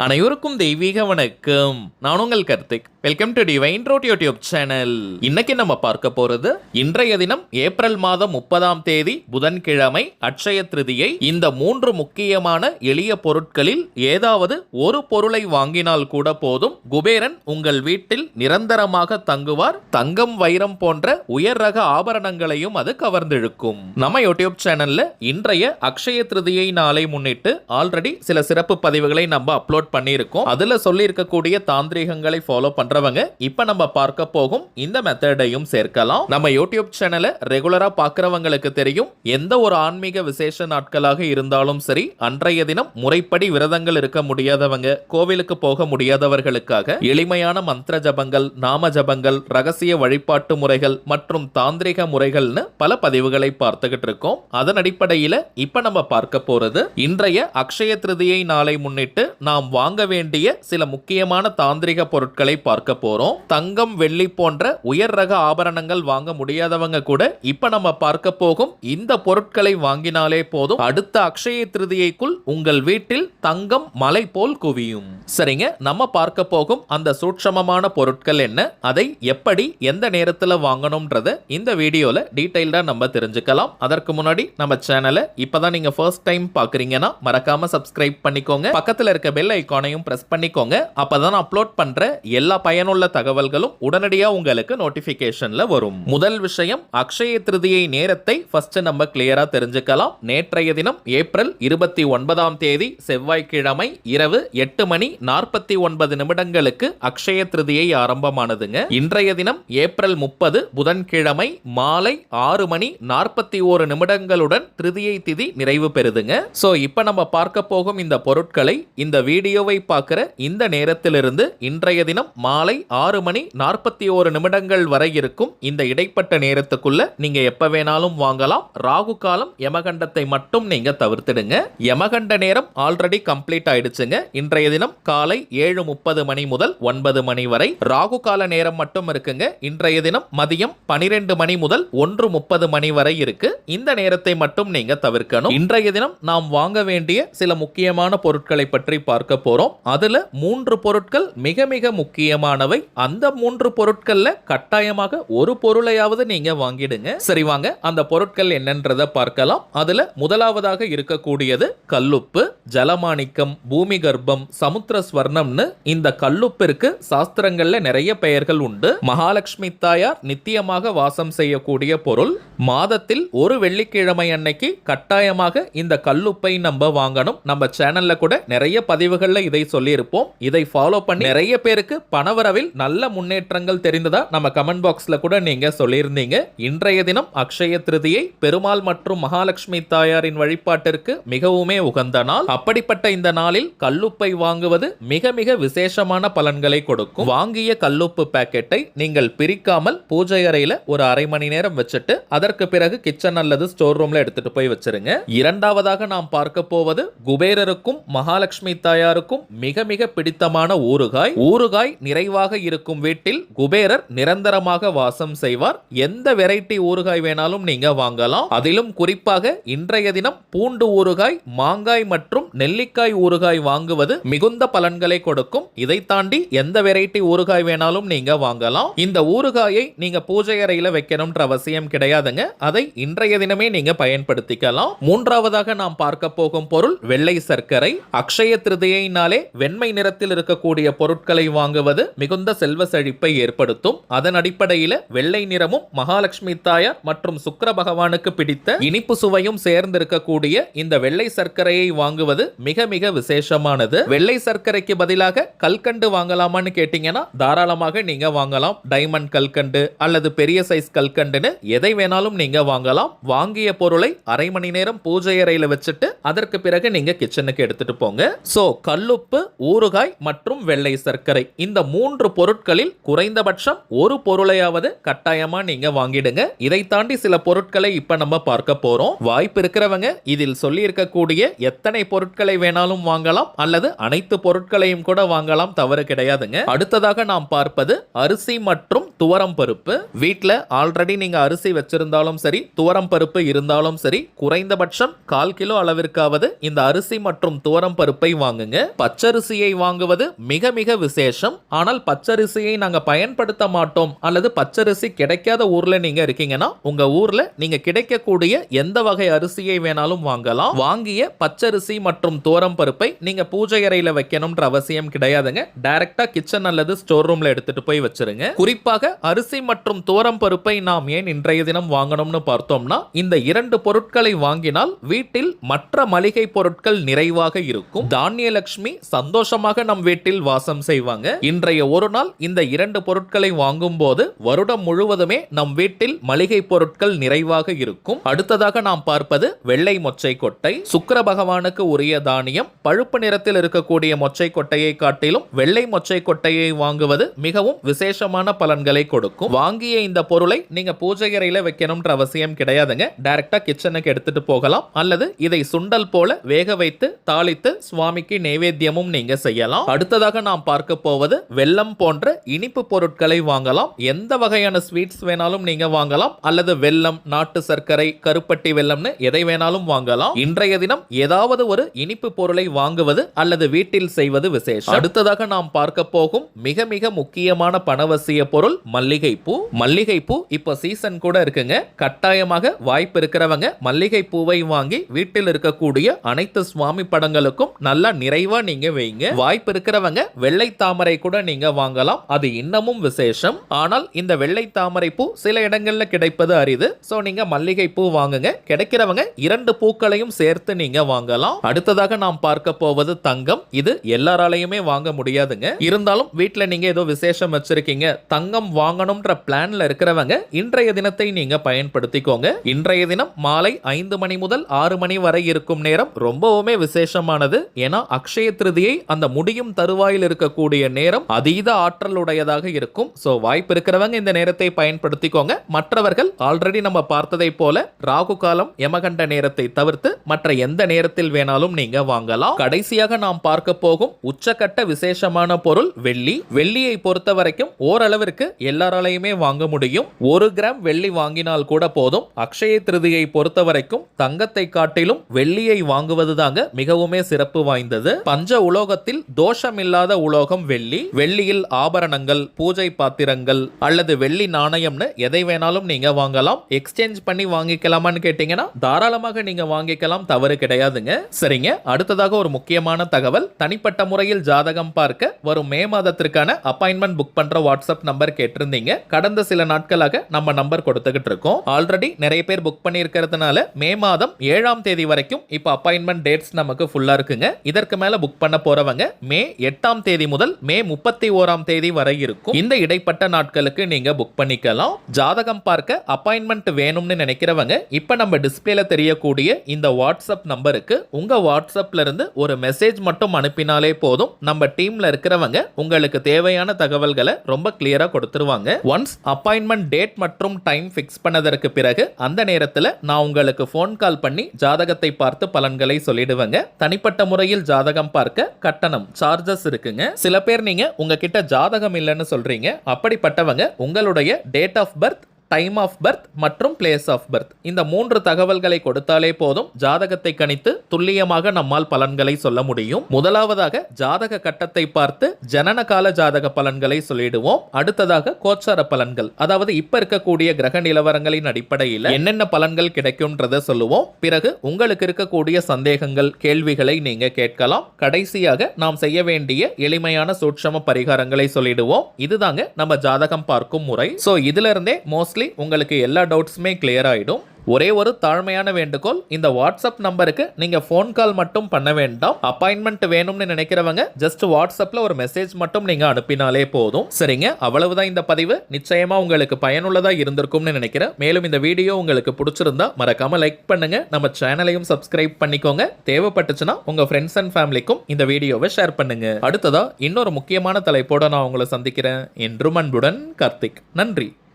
அனைவருக்கும் தெய்வீக வணக்கம். நான் உங்கள் Karthik. Welcome to divine road YouTube channel. இன்னைக்கு நம்ம பார்க்க போறது இன்றைய தினம் ஏப்ரல் மாதம் 30ஆம் தேதி புதன்கிழமை அட்சய திருதியை. இந்த 3 முக்கியமான எளிய பொருட்களில் ஏதாவது ஒரு பொருளை வாங்கினால் கூட போதும், குபேரன் உங்கள் வீட்டில் நிரந்தரமாக தங்குவார். தங்கம், வைரம் போன்ற உயர் ரக ஆபரணங்களையும் அது கவர்ந்திழுக்கும். நம்ம யூடியூப் சேனல்ல இன்றைய அக்ஷய திருதியை நாளை முன்னிட்டு ஆல்ரெடி சில சிறப்பு பதிவுகளை நம்ம அப்லோட் பண்ணியிருக்கோம். அதுல சொல்லி இருக்கக்கூடிய தாந்திரிகங்களை ஃபாலோ பண்றவங்க இப்ப நம்ம பார்க்க போகும் இந்த மெத்தடையும் சேர்க்கலாம். நம்ம யூடியூப் சேனலை ரெகுலரா பார்க்கறவங்களுக்கு தெரியும், எந்த ஒரு ஆன்மீக விசேஷ நாட்களாக இருந்தாலும் சரி, அன்றைய தினம் முறைப்படி விரதங்கள் இருக்க முடியாதவங்க, கோவிலுக்கு போக முடியாதவர்களுக்காக எளிமையான மந்திர ஜபங்கள், நாம ஜபங்கள், ரகசிய வழிபாட்டு முறைகள் மற்றும் தாந்திரிக முறைகள்னு பல பதிவுகளை பார்த்துக்கிட்டு இருக்கோம். அதன் அடிப்படையில் இப்ப நம்ம பார்க்க போறது இன்றைய அக்ஷய திருதியை நாளை முன்னிட்டு நாம் வாங்க வேண்டிய சில முக்கியமான தாந்திரிக பொருட்களை பார்க்க போறோம். தங்கம், வெள்ளி போன்ற உயர் ரக ஆபரணங்கள் வாங்க முடியாதவங்க கூட இப்ப நம்ம பார்க்க போகும் இந்த பொருட்களை வாங்கினாலே போதும், அடுத்த அக்ஷய திருதியைக்குள் உங்கள் வீட்டில் தங்கம் மலை போல் குவியும். சரிங்க, நம்ம பார்க்க போகும் அந்த சூட்சமமான பொருட்கள் என்ன, அதை எப்படி எந்த நேரத்தில் வாங்கணும்ன்றத இந்த வீடியோல டீடைல்டா நம்ம தெரிஞ்சுக்கலாம். அதற்கு முன்னாடி நம்ம சேனலை இப்பதான் நீங்க ஃபர்ஸ்ட் டைம் பாக்குறீங்கன்னா மறக்காம சப்ஸ்கிரைப் பண்ணிக்கோங்க. பக்கத்துல இருக்க பெல் ஐகானையும் பிரஸ் பண்ணிக்கோங்க. அப்பதான் அப்லோட் பண்ற எல்லா பயனுள்ள தகவல்களும் உடனடியா உங்களுக்கு நோட்டிபிகேஷன்ல வரும். முதல் விஷயம், அக்ஷய திருதியை நேரத்தை ஃபர்ஸ்ட் நம்ம கிளியரா தெரிஞ்சுக்கலாம். நேற்றைய தினம் ஏப்ரல் 29ஆம் தேதி செவ்வாய்க்கிழமை இரவு 8:49 அக்ஷய திருதியை ஆரம்பமானதுங்க. இன்றைய தினம் ஏப்ரல் 30 புதன்கிழமை மாலை 6:41 திருதியை திதி நிறைவு பெறுதுங்க. சோ இப்ப நம்ம பார்க்க போகும் இந்த பொருட்களை இந்த வீடியோவை பார்க்கிற இந்த நேரத்திலிருந்து இன்றைய தினம் மாலை 6:41 வரை இருக்கும் இந்த இடைப்பட்ட நேரத்துக்குள்ள நீங்க எப்ப வேணாலும் வாங்கலாம். ராகு காலம், யமகண்டத்தை மட்டும் நீங்க தவிர்த்திடுங்க. யமகண்ட நேரம் ஆல்ரெடி கம்ப்ளீட் ஆயிடுச்சுங்க. இன்றைய தினம் காலை 7:30 முதல் 9 மணி வரை ராகு கால நேரம் மட்டும் இருக்குங்க. இன்றைய தினம் மதியம் 12 முதல் 1:30 வரை இருக்கு. இந்த நேரத்தை மட்டும் நீங்க தவிர்க்கணும். இன்றைய தினம் நாம் வாங்க வேண்டிய சில முக்கியமான பொருட்களை பற்றி பார்க்க போறோம். அதுல 3 பொருட்கள் மிக மிக முக்கியமானவை. அந்த 3 பொருட்கள்ல கட்டாயமாக ஒரு பொருளையாவது நீங்க வாங்கிடுங்க. சரி, வாங்க அந்த பொருட்கள் என்னன்றத பார்க்கலாம். அதுல முதலாவதாக இருக்கக்கூடியது கல்லுப்பு. ஜலமாணிக்கம், பூமி கர்ப்பம், சமுத்திர ஸ்வர்ணம்னு இந்த கல்லுப்பிற்கு சாஸ்திரங்கள்ல நிறைய பெயர்கள் உண்டு. மகாலட்சுமி தாயார் நித்தியமாக வாசம் செய்யக்கூடிய பொருள். மாதத்தில் ஒரு வெள்ளிக்கிழமை அன்னைக்கு கட்டாயமாக இந்த கல்லுப்பை நம்ம வாங்கணும். நம்ம சேனல்ல கூட நிறைய பதிவுகள்ல இதை சொல்லி இருப்போம். இதை ஃபாலோ பண்ணி நிறைய பேருக்கு பணவரவில் நல்ல முன்னேற்றங்கள் தெரிந்ததா நம்ம கமெண்ட் பாக்ஸ்ல கூட நீங்க சொல்லியிருந்தீங்க. இன்றைய தினம் அக்ஷய திருதியை பெருமாள் மற்றும் மகாலட்சுமி தாயாரின் வழிபாட்டிற்கு மிகவுமே உகந்த நாள். அப்படிப்பட்ட இந்த நாளில் கல்லுப்பை வாங்குவது மிக மிக விசேஷமான பலன்களை கொடுக்கும். வாங்கிய கல்லுப்பு பாக்கெட்டை நீங்கள் பிரிக்காமல் பூஜை அறையில ஒரு அரை மணி நேரம் வச்சுட்டு அதற்கு பிறகு கிச்சன் அல்லது ஸ்டோர் ரூம்ல எடுத்துட்டு போய் வச்சிருங்க. இரண்டாவதாக நாம் பார்க்க போவது குபேரருக்கும் மகாலட்சுமி தாயாருக்கும் மிக மிக பிடித்தமான ஊறுகாய். ஊறுகாய் நிறைவாக இருக்கும் வீட்டில் குபேரர் நிரந்தரமாக வாசம் செய்வார். எந்த வெரைட்டி ஊறுகாய் வேணாலும் நீங்க வாங்கலாம். அதிலும் குறிப்பாக இன்றைய தினம் பூண்டு ஊறுகாய், மாங்காய் மற்றும் நெல்லிக்காய் ஊறுகாய் வாங்குவது மிகுந்த பலன்களை கொடுக்கும். இதை தாண்டி எந்த வெரைட்டி ஊறுகாய் வேணாலும் நீங்க வாங்கலாம். இந்த ஊறுகாயை நீங்க பூஜை அறையில வைக்கணும்ன்ற அவசியம் கிடையாதுங்க. அதை இன்றைய தினமே நீங்க பயன்படுத்திக்கலாம். மூன்றாவதாக நாம் பார்க்க போகும் பொருள் வெள்ளை சர்க்கரை. அக்ஷய திருதியினாலே வெண்மை நிறத்தில் இருக்கக்கூடிய பொருட்களை வாங்குவது மிகுந்த செல்வ செழிப்பை ஏற்படுத்தும். அதன் அடிப்படையில் வெள்ளை நிறமும் மகாலட்சுமி தாயார் மற்றும் சுக்கிர பகவானுக்கு பிடித்த இனிப்பு சுவையும் சேர்ந்து இருக்கக்கூடிய இந்த வெள்ளை சர்க்கரையை வாங்குவது மிக மிக விசேஷமானது. வெள்ளை சர்க்கரைக்கு பதிலாக கல்கண்டு வாங்கலாமான்னு கேட்டீங்கன்னா தாராளமாக நீங்க வாங்கலாம். டைமண்ட் கல்கண்டு அல்லது பெரிய சைஸ் கல்கண்டுன்னு எதை வேணாலும் நீங்க வாங்கலாம். வாங்கிய பொருளை அரை மணி நேரம் பூஜை அறையில வச்சுட்டு அதற்கு பிறகு நீங்க கிச்சனுக்கு எடுத்துட்டு போங்க. சோ கல்லுப்பு, ஊறுகாய் மற்றும் வெள்ளை சர்க்கரை, இந்த 3 பொருட்களில் குறைந்தபட்சம் ஒரு பொருளையாவது கட்டாயமா நீங்க வாங்கிடுங்க. இதை தாண்டி சில பொருட்களை இப்ப நம்ம பார்க்க போறோம். வாய்ப்பு இருக்கிறவங்க இதில் சொல்லி இருக்கக்கூடிய எத்தனை பொருட்களை வேணாலும் வாங்கலாம் அல்லது அனைத்து பொருட்களையும் கூட வாங்கலாம், தவறு கிடையாதுங்க. அடுத்ததாக நாம் பார்ப்பது அரிசி மற்றும் துவரம் பருப்பு. வீட்டில் ஆல்ரெடி நீங்க அரிசி வச்சிருந்தாலும் சரி, துவரம் பருப்பு இருந்தாலும் சரி, குறைந்தபட்சம் 1/4 கிலோ அளவிற்காவது இந்த அரிசி மற்றும் துவரம் பருப்பை வாங்குங்க. பச்சரிசியை வாங்குவது மிக மிக விசேஷம். ஆனால் பச்சரிசியை நாங்க பயன்படுத்த மாட்டோம் அல்லது பச்சரிசி கிடைக்காத ஊர்ல நீங்க இருக்கீங்கன்னா உங்க ஊர்ல நீங்க கிடைக்கக்கூடிய எந்த வகை அரிசியை வேணாலும் வாங்கலாம். வாங்கிய பச்சரிசி மற்றும் துவரம் பருப்பை நீங்க பூஜை அறையில வைக்கணும்ன்ற அவசியம் கிடையாதுங்க. டைரக்டா கிச்சன் அல்லது ஸ்டோர் ரூம்ல எடுத்துட்டு போய் வச்சிருங்க. குறிப்பாக அரிசி மற்றும் துவரம் பருப்பை நாம் ஏன் இன்றைய தினம் வாங்கணும்னு பார்த்தோம்னா, இந்த 2 பொருட்களை வாங்கினால் வீட்டில் மற்ற மளிகை பொருட்கள் நிறைவாக இருக்கும். தானியலட்சுமி சந்தோஷமாக நம் வீட்டில் வாசம் செய்வாங்க. இன்றைய ஒரு நாள் இந்த 2 பொருட்களை வாங்கும் போது வருடம் முழுவதுமே நம் வீட்டில் மளிகை பொருட்கள் நிறைவாக இருக்கும். அடுத்ததாக நாம் பார்ப்பது வெள்ளை மொச்சை கொட்டை. சுக்கிர பகவானுக்கு உரிய தானியம். பழுப்பு நிறத்தில் இருக்கக்கூடிய மொச்சை கொட்டையை காட்டிலும் வெள்ளை மொச்சை கொட்டையை வாங்குவது மிகவும் விசேஷமான பலன்களை கொடுக்கும். வாங்கிய இந்த பொருளை நீங்க பூஜை அறையில வைக்கணும்ன்ற அவசியம் கிடையாதுங்க. டைரக்டா கிச்சனுக்கு எடுத்துட்டு போகலாம். அல்லது இதை சுண்டல் போல வேக வைத்து தாளித்து சுவாமிக்கு நைவேத்தியமும் நீங்க செய்யலாம். அடுத்ததாக நாம் பார்க்க போவது வெல்லம் போன்ற இனிப்பு பொருட்களை வாங்கலாம். எந்த வகையான ஸ்வீட்ஸ் வேணாலும் நீங்க வாங்கலாம். அல்லது வெல்லம், நாட்டு சர்க்கரை, கருப்பட்டி வெல்லம்னு எதை வேணாலும் வாங்கலாம். இன்றைய தினம் ஏதாவது ஒரு இனிப்பு பொருளை வாங்குவது அல்லது வீட்டில் செய்வது விசேஷம். அடுத்ததாக நாம் பார்க்க போகும் மிக மிக முக்கியமான பணவசிய பொருள் மல்லிகை பூ. மல்லிகை பூ இப்ப சீசன் கூட இருக்குங்க. கட்டாயமாக வாய்ப்பு இருக்கிறவங்க மல்லிகை பூவை வாங்கி வீட்டில் இருக்கக்கூடிய அனைத்து சுவாமி படங்களுக்கும் நல்லா நிறைவா நீங்க வைங்க. வாய்ப்பு இருக்கிறவங்க வெள்ளை தாமரை கூட நீங்க வாங்கலாம். அது இன்னமும் விசேஷம். ஆனால் இந்த வெள்ளை தாமரை பூ சில இடங்கள்ல கிடைப்பது அரிது. சோ நீங்க மல்லிகை பூ வாங்குங்க. கிடைக்கிறவங்க 2 பூக்களையும் சேர்த்து நீங்க வாங்கலாம். அடுத்ததாக நாம் பார்க்க போவது தங்கம். இது எல்லாராலையுமே வாங்க முடியாதுங்க. இருந்தாலும் வீட்டில் நீங்க ஏதோ விசேஷம் வச்சிருக்கீங்க, தங்கம் வாங்கணும்ன்ற பிளான்ல இருக்கிறவங்க இன்றைய தினத்தை நீங்க பயன்படுத்திக்கோங்க. இன்றைய தினம் மாலை 5 மணி முதல் 6 மணி வரை இருக்கும் நேரம் ரொம்பவுமே விசேஷமானது. ஏன்னா அக்ஷய திருதியை அந்த முடியும் தருவாயில் இருக்கக்கூடிய நேரம் அதீத ஆற்றல் உடையதாக இருக்கும். சோ வாய்ப்பு இருக்கிறவங்க இந்த நேரத்தை பயன்படுத்திக்கோங்க. மற்றவர்கள் ஆல்ரெடி நம்ம பார்த்ததை போல ராகு காலம், யமகண்ட நேரத்தை தவிர்த்து மற்ற எந்த நேரத்தில் வேணாலும் நீங்க வாங்கலாம். கடைசியாக நாம் பார்க்க போகும் உச்சக்கட்ட விசேஷமான பொருள் வெள்ளி. வெள்ளியை பொறுத்த வரைக்கும் ஓரளவிற்கு எல்லாராலையுமே வாங்க முடியும். 1 கிராம் வெள்ளி வாங்கினால் கூட போதும். அக்ஷய திருதியை பொறுத்த வரைக்கும் தங்கத்தை காட்டிலும் வெள்ளியை வாங்குவது தாங்க மிகவுமே சிறப்பு வாய்ந்தது. பஞ்ச உலோகத்தில் தோஷம் இல்லாத உலோகம் வெள்ளி. வெள்ளியில் ஆபரணங்கள், பூஜை பாத்திரங்கள் அல்லது வெள்ளி நாணயம்னு எதை வேணாலும் நீங்க வாங்கலாம். எக்ஸ்சேஞ்ச் பண்ணி வாங்கிக்கலாமான்னு கேட்டீங்கன்னா தாராளமாக நீங்க வாங்கிக்கலாம், தவறு கிடையாதுங்க. சரிங்க, அடுத்ததாக ஒரு முக்கியமான தகவல். தனிப்பட்ட முறையில் ஜாதகம் பார்க்க வரும் மே மாதத்திற்கான அப்பாயின்மெண்ட் புக் பண்ற வாட்ஸ்அப் நம்பர் கேட்டிருந்தீங்க. கடந்த சில நாட்களாக நம்ம நம்பர் கொடுத்துக்கிட்டு இருக்கோம். ஆல்ரெடி நிறைய பேர் புக் பண்ணி இருக்கிறதுனால மே மாதம் 7ஆம் தேதி வரைக்கும் இப்ப அப்பாயின்மெண்ட் டேட்ஸ் நமக்கு ஃபுல்லா இருக்குங்க. இதற்கு மேல புக் பண்ண போறவங்க மே 8ஆம் தேதி முதல் மே 31ஆம் தேதி வரை இருக்கும். இந்த இடைப்பட்ட நாட்களுக்கு நீங்க புக் பண்ணிக்கலாம். ஜாதகம் பார்க்க அப்பாயின்மெண்ட் வேணும்னு நினைக்கிறவங்க இப்ப நம்ம டிஸ்பிளேல தெரியக்கூடிய இந்த வாட்ஸ்அப் நம்பருக்கு உங்க வாட்ஸ்அப்ல இருந்து ஒரு மெசேஜ் மட்டும் அனுப்பினாலே போதும். நம்ம டீம்ல இருக்கிறவங்க உங்களுக்கு தேவையான தகவல்களை ரொம்ப கிளியரா கொடுத்துருவாங்க. ஒன்ஸ் அப்பாயின்மெண்ட் டேட் மற்றும் டைம் ஃபிக்ஸ் பண்ணதற்கு பிறகு அந்த நேரத்தில் நான் உங்களுக்கு ஃபோன் கால் பண்ணி ஜாதகத்தை பார்த்து பலன்களை சொல்லிடுவேங்க. தனிப்பட்ட முறையில் ஜாதகம் பார்க்க கட்டணம், சார்ஜஸ் இருக்குங்க. சில பேர் நீங்க உங்ககிட்ட ஜாதகம் இல்லைன்னு சொல்றீங்க. அப்படிப்பட்டவங்க உங்களுடைய date of birth, time of birth மற்றும் பிளேஸ் ஆஃப் பர்த் இந்த 3 தகவல்களை கொடுத்தாலே போதும் ஜாதகத்தை கணித்து துல்லியமாக நம்மால் பலன்களை சொல்ல முடியும். முதலாவதாக ஜாதக கட்டத்தை பார்த்து ஜனன கால ஜாதக பலன்களை சொல்லிடுவோம். அடுத்ததாக கோச்சார பலன்கள், அதாவது இப்ப இருக்கக்கூடிய கிரக நிலவரங்களின் அடிப்படையில் என்னென்ன பலன்கள் கிடைக்கும்ன்றதை சொல்லுவோம். பிறகு உங்களுக்கு இருக்கக்கூடிய சந்தேகங்கள், கேள்விகளை நீங்க கேட்கலாம். கடைசியாக நாம் செய்ய வேண்டிய எளிமையான சூட்சம பரிகாரங்களை சொல்லிடுவோம். இதுதாங்க நம்ம ஜாதகம் பார்க்கும் முறை. சோ இதுல இருந்தே மோஸ்ட்லி உங்களுக்கு எல்லா டவுட்ஸுமே கிளியர் ஆயிடும். ஒரே ஒரு தாழ்மையான வேண்டுகோள், இந்த வாட்ஸ்அப் நம்பருக்கு நீங்க ஃபோன் கால் மட்டும் பண்ண வேண்டாம். அப்பாயின்மெண்ட் வேணும்னு நினைக்கிறவங்க ஜஸ்ட் வாட்ஸ்அப்ல ஒரு மெசேஜ் மட்டும் நீங்க அனுப்பினாலே போதும். சரிங்க, அவ்வளவுதான் இந்த பதிவு. நிச்சயமா உங்களுக்கு பயனுள்ளதா இருந்திருக்கும்னு நினைக்கிறேன். மேலும் இந்த வீடியோ உங்களுக்கு பிடிச்சிருந்தா மறக்காம லைக் பண்ணுங்க, நம்ம சேனலையும் சப்ஸ்கிரைப் பண்ணிக்கோங்க. தேவைப்பட்டுச்சுன்னா உங்க ஃப்ரெண்ட்ஸ் அண்ட் ஃபேமிலிக்கும் இந்த வீடியோவை ஷேர் பண்ணுங்க. அடுத்ததா இன்னொரு முக்கியமான தலைப்போட நான் உங்களை சந்திக்கிறேன். என்றும் அன்புடன் கார்த்திக். நன்றி.